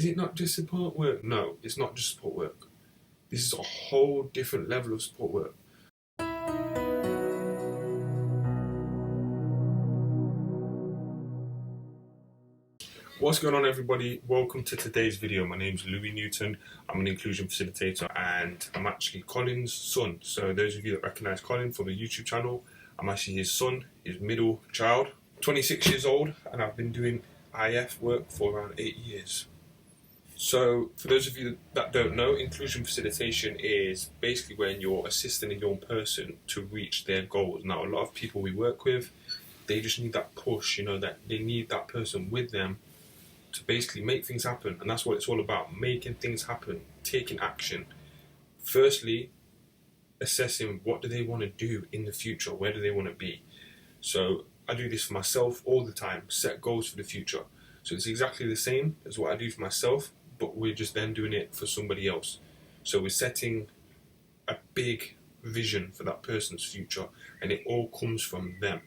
Is it not just support work? No, it's not just support work. This is a whole different level of support work. What's going on, everybody? Welcome to today's video. My name's Louis Newton. I'm an inclusion facilitator and I'm actually Colin's son. So those of you that recognise Colin from the YouTube channel, I'm actually his son, his middle child. 26 years old, and I've been doing IF work for around 8 years. So for those of you that don't know, inclusion facilitation is basically when you're assisting a young person to reach their goals. Now, a lot of people we work with, they just need that push, that they need that person with them to basically make things happen. And that's what it's all about, making things happen, taking action. Firstly, assessing what do they want to do in the future, where do they want to be. So I do this for myself all the time, set goals for the future. So it's exactly the same as what I do for myself, but we're just then doing it for somebody else. So we're setting a big vision for that person's future, and it all comes from them.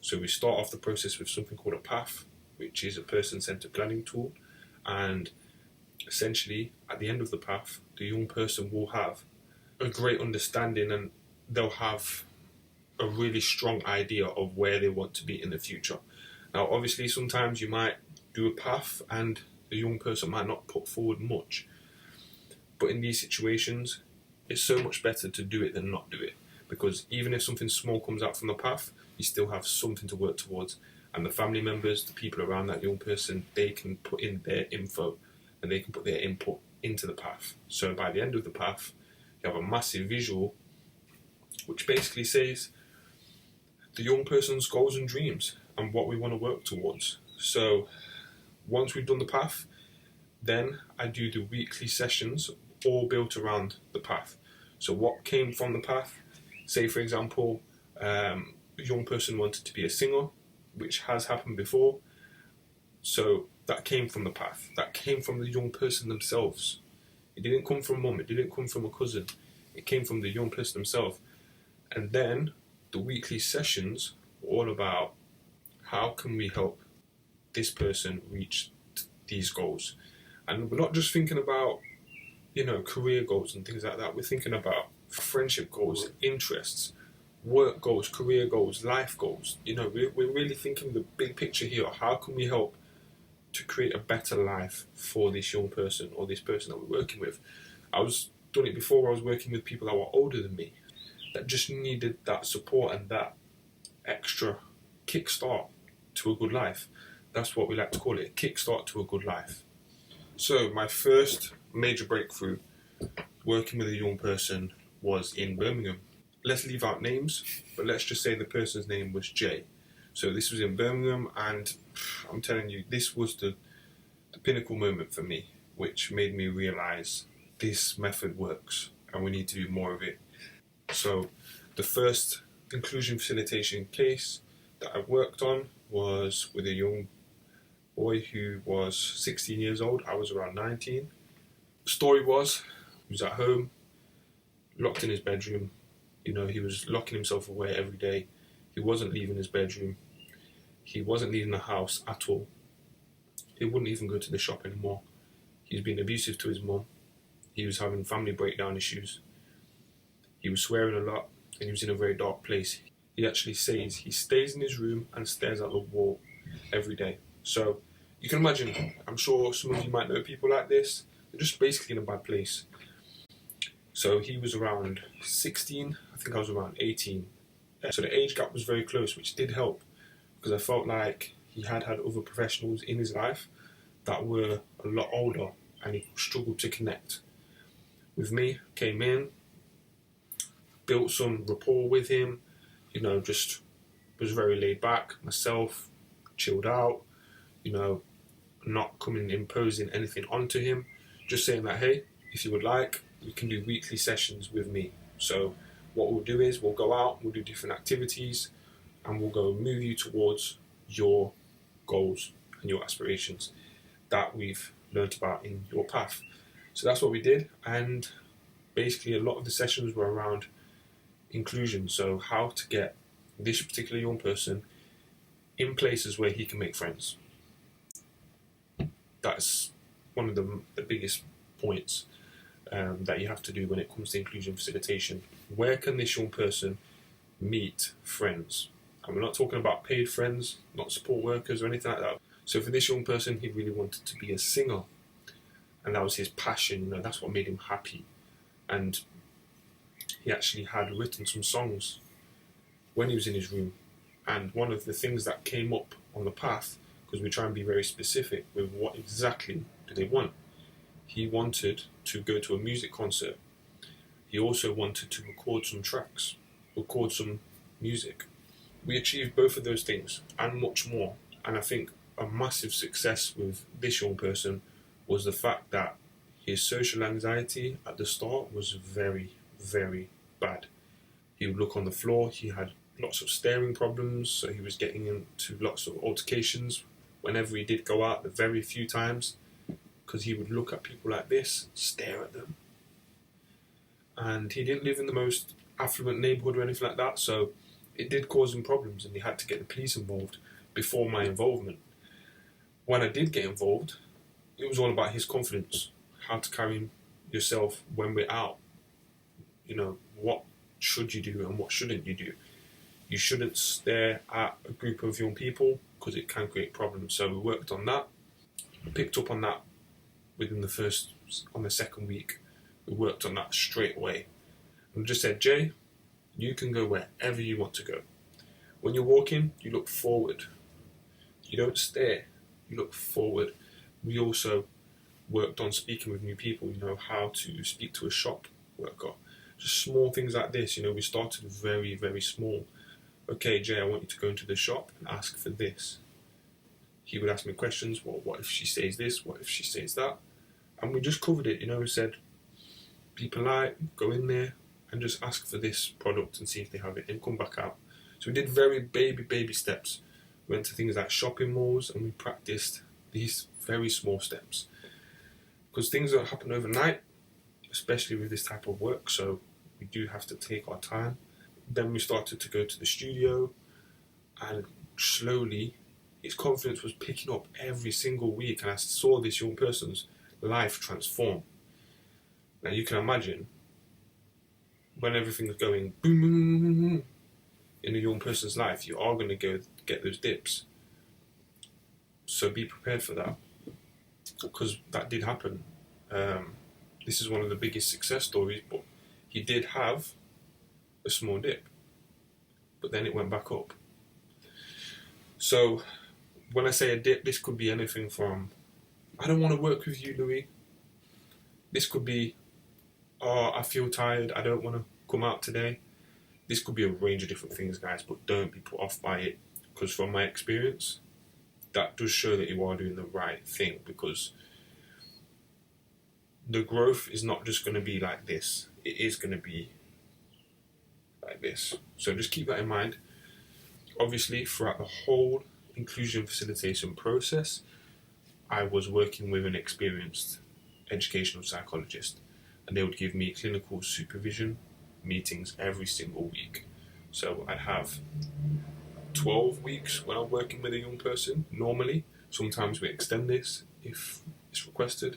So we start off the process with something called a PAF, which is a person-centered planning tool, and essentially at the end of the PAF, the young person will have a great understanding and they'll have a really strong idea of where they want to be in the future. Now, obviously, sometimes you might do a PAF and the young person might not put forward much, but in these situations, it's so much better to do it than not do it, because even if something small comes out from the PAF, you still have something to work towards. And the family members, the people around that young person, they can put in their info and they can put their input into the PAF. So by the end of the PAF, you have a massive visual which basically says the young person's goals and dreams and what we want to work towards. So once we've done the PAF, then I do the weekly sessions all built around the PAF. So what came from the PAF, say for example, a young person wanted to be a singer, which has happened before. So that came from the PAF. That came from the young person themselves. It didn't come from mum, it didn't come from a cousin. It came from the young person themselves. And then the weekly sessions were all about how can we help this person reach these goals. And we're not just thinking about, career goals and things like that. We're thinking about friendship goals, interests, work goals, career goals, life goals. We're really thinking the big picture here. How can we help to create a better life for this young person or this person that we're working with? I was done it before. I was working with people that were older than me that just needed that support and that extra kickstart to a good life. That's what we like to call it, a kickstart to a good life. So my first major breakthrough working with a young person was in Birmingham. Let's leave out names, but let's just say the person's name was Jay. So this was in Birmingham, and I'm telling you, this was the pinnacle moment for me, which made me realise this method works and we need to do more of it. So the first inclusion facilitation case that I worked on was with a young boy who was 16 years old. I was around 19. The story was, he was at home, locked in his bedroom. He was locking himself away every day. He wasn't leaving his bedroom. He wasn't leaving the house at all. He wouldn't even go to the shop anymore. He was being abusive to his mum. He was having family breakdown issues. He was swearing a lot, and he was in a very dark place. He actually says he stays in his room and stares at the wall every day. So you can imagine, I'm sure some of you might know people like this. They're just basically in a bad place. So he was around 16, I think I was around 18. So the age gap was very close, which did help, because I felt like he had other professionals in his life that were a lot older and he struggled to connect with me. Came in, built some rapport with him, just was very laid back, myself, chilled out, not coming imposing anything onto him, just saying that, hey, if you would like, you can do weekly sessions with me. So what we'll do is we'll go out, we'll do different activities, and we'll go move you towards your goals and your aspirations that we've learnt about in your PAF. So that's what we did, and basically a lot of the sessions were around inclusion. So how to get this particular young person in places where he can make friends. That's one of the biggest points that you have to do when it comes to inclusion facilitation. Where can this young person meet friends? And we're not talking about paid friends, not support workers or anything like that. So for this young person, he really wanted to be a singer, and that was his passion. That's what made him happy. And he actually had written some songs when he was in his room. And one of the things that came up on the path, because we try and be very specific with what exactly do they want. He wanted to go to a music concert. He also wanted to record some tracks, record some music. We achieved both of those things and much more. And I think a massive success with this young person was the fact that his social anxiety at the start was very, very bad. He would look on the floor. He had lots of staring problems, so he was getting into lots of altercations whenever he did go out, the very few times, because he would look at people like this, stare at them. And he didn't live in the most affluent neighbourhood or anything like that, so it did cause him problems, and he had to get the police involved before my involvement. When I did get involved, it was all about his confidence, how to carry yourself when we're out. What should you do and what shouldn't you do? You shouldn't stare at a group of young people because it can create problems. So we worked on that, picked up on that on the second week. We worked on that straight away. And we just said, Jay, you can go wherever you want to go. When you're walking, you look forward. You don't stare, you look forward. We also worked on speaking with new people, how to speak to a shop worker. Just small things like this, we started very, very small. Okay, Jay, I want you to go into the shop and ask for this. He would ask me questions. Well, what if she says this? What if she says that? And we just covered it, we said, be polite, go in there and just ask for this product and see if they have it and come back out. So we did very baby steps. We went to things like shopping malls and we practiced these very small steps. Because things don't happen overnight, especially with this type of work, so we do have to take our time. Then we started to go to the studio, and slowly his confidence was picking up every single week, and I saw this young person's life transform. Now you can imagine when everything's going boom, boom, boom, boom, in a young person's life, you are going to go get those dips. So be prepared for that, because that did happen. This is one of the biggest success stories, but he did have a small dip, but then it went back up. So when I say a dip, this could be anything from, I don't want to work with you, Louis. This could be, oh, I feel tired, I don't want to come out today. This could be a range of different things, guys, but don't be put off by it, because from my experience, that does show that you are doing the right thing, because the growth is not just going to be like this. It is going to be like this. So just keep that in mind. Obviously, throughout the whole inclusion facilitation process, I was working with an experienced educational psychologist, and they would give me clinical supervision meetings every single week. So I'd have 12 weeks when I'm working with a young person, normally. Sometimes we extend this if it's requested.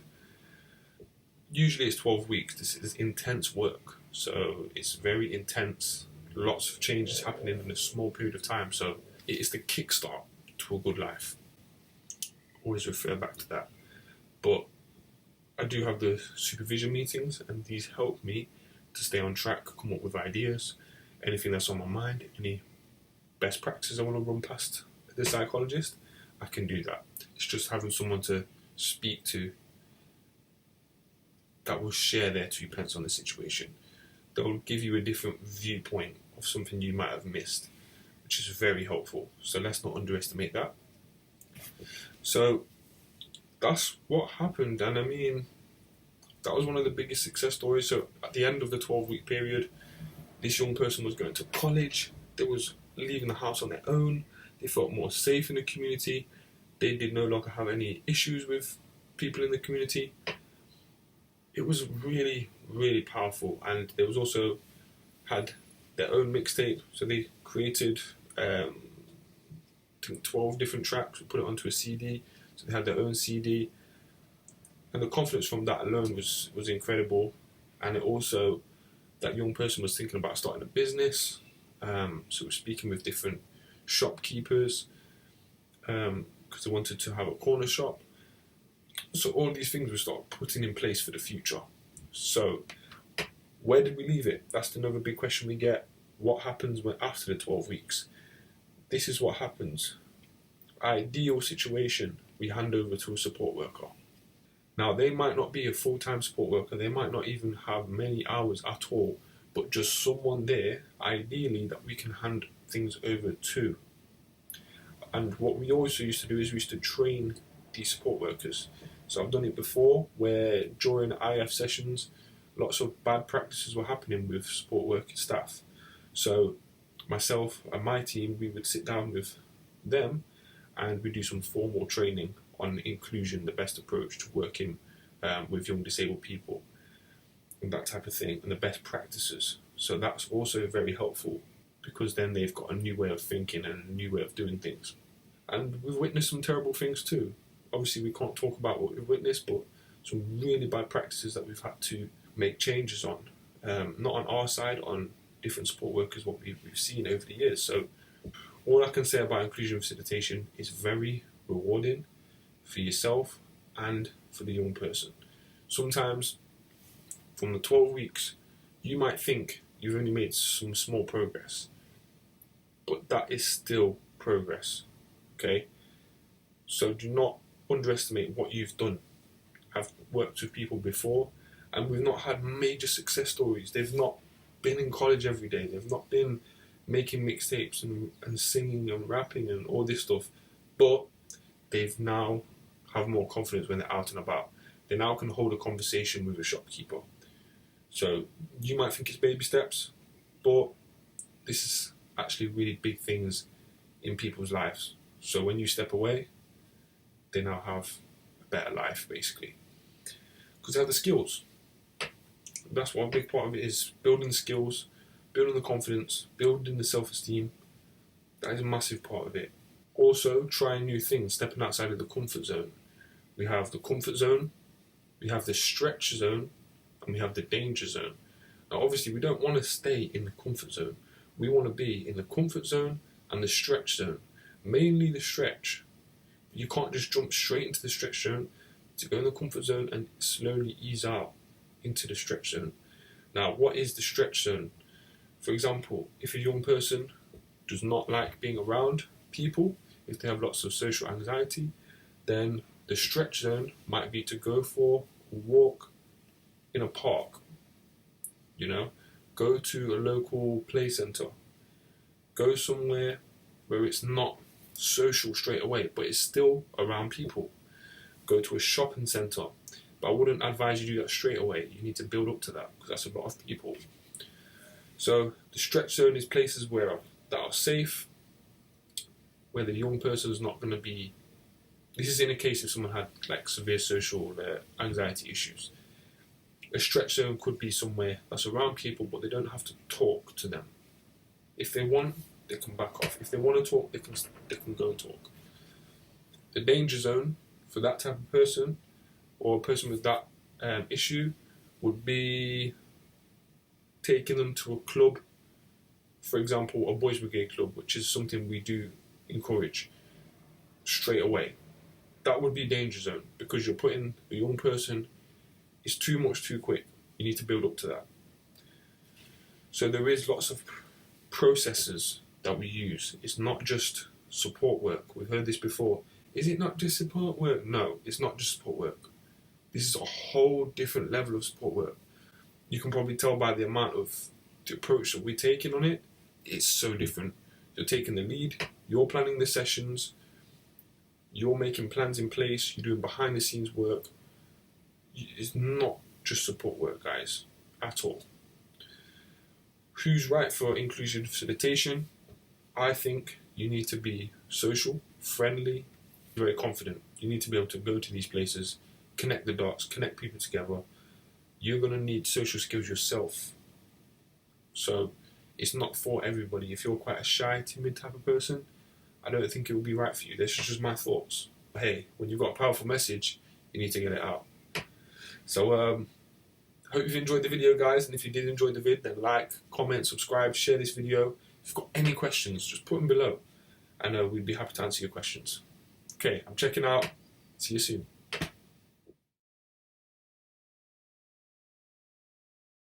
Usually it's 12 weeks. This is intense work, so it's very intense. Lots of changes happening in a small period of time, so it is the kickstart to a good life. Always refer back to that. But I do have the supervision meetings, and these help me to stay on track, come up with ideas, anything that's on my mind, any best practices I want to run past the psychologist, I can do that. It's just having someone to speak to that will share their 2 pence on the situation. They'll give you a different viewpoint of something you might have missed, which is very helpful. So let's not underestimate that. So that's what happened, and I mean, that was one of the biggest success stories. So at the end of the 12-week period, this young person was going to college. They was leaving the house on their own. They felt more safe in the community. They did no longer have any issues with people in the community. It was really, really powerful. And they was also had their own mixtape. So they created 12 different tracks, put it onto a CD. So they had their own CD. And the confidence from that alone was incredible. And it also, that young person was thinking about starting a business. So we're speaking with different shopkeepers because they wanted to have a corner shop. So all these things we start putting in place for the future. So where did we leave it? That's another big question we get. What happens after the 12 weeks? This is what happens. Ideal situation, we hand over to a support worker. Now, they might not be a full-time support worker, they might not even have many hours at all, but just someone there, ideally, that we can hand things over to. And what we also used to do is we used to train these support workers. So I've done it before, where during IF sessions, lots of bad practices were happening with support worker staff. So myself and my team, we would sit down with them and we do some formal training on inclusion, the best approach to working with young disabled people and that type of thing, and the best practices. So that's also very helpful because then they've got a new way of thinking and a new way of doing things. And we've witnessed some terrible things too. Obviously we can't talk about what we've witnessed, but some really bad practices that we've had to make changes on. Not on our side, on different support workers, what we've seen over the years. So all I can say about inclusion facilitation is very rewarding for yourself and for the young person. Sometimes from the 12 weeks, you might think you've only made some small progress, but that is still progress, okay? So do not underestimate what you've done. I've worked with people before and we've not had major success stories. They've not been in college every day. They've not been making mixtapes and singing and rapping and all this stuff, but they've now have more confidence when they're out and about. They now can hold a conversation with a shopkeeper. So you might think it's baby steps, but this is actually really big things in people's lives. So when you step away, they now have a better life, basically. Because they have the skills. That's what a big part of it is, building the skills, building the confidence, building the self-esteem. That is a massive part of it. Also, trying new things, stepping outside of the comfort zone. We have the comfort zone, we have the stretch zone, and we have the danger zone. Now, obviously, we don't want to stay in the comfort zone. We want to be in the comfort zone and the stretch zone. Mainly the stretch. You can't just jump straight into the stretch zone to go in the comfort zone and slowly ease out into the stretch zone. Now, what is the stretch zone? For example, if a young person does not like being around people, if they have lots of social anxiety, then the stretch zone might be to go for a walk in a park, go to a local play centre, go somewhere where it's not social straight away, but it's still around people. Go to a shopping centre, but I wouldn't advise you do that straight away. You need to build up to that because that's a lot of people. So the stretch zone is places that are safe, where the young person is not going to be. This is in a case if someone had like severe social anxiety issues. A stretch zone could be somewhere that's around people, but they don't have to talk to them. If they want, they can back off. If they want to talk, they can go and talk. The danger zone for that type of person, or a person with that issue, would be taking them to a club, for example, a boys' brigade club, which is something we do encourage straight away. That would be danger zone because you're putting a young person. It's too much too quick. You need to build up to that. So there is lots of processes that we use. It's not just support work. We've heard this before. Is it not just support work? No, it's not just support work. This is a whole different level of support work. You can probably tell by the amount of the approach that we're taking on it. It's so different. You're taking the lead. You're planning the sessions. You're making plans in place. You're doing behind the scenes work. It's not just support work, guys, at all. Who's right for inclusion facilitation? I think you need to be social, friendly, very confident. You need to be able to go to these places, connect the dots, connect people together. You're going to need social skills yourself. So it's not for everybody. If you're quite a shy, timid type of person, I don't think it will be right for you. This is just my thoughts. Hey, when you've got a powerful message, you need to get it out. So I hope you've enjoyed the video, guys, and if you did enjoy the vid, then like, comment, subscribe, share this video. If you've got any questions, just put them below, and we'd be happy to answer your questions. Okay, I'm checking out. See you soon.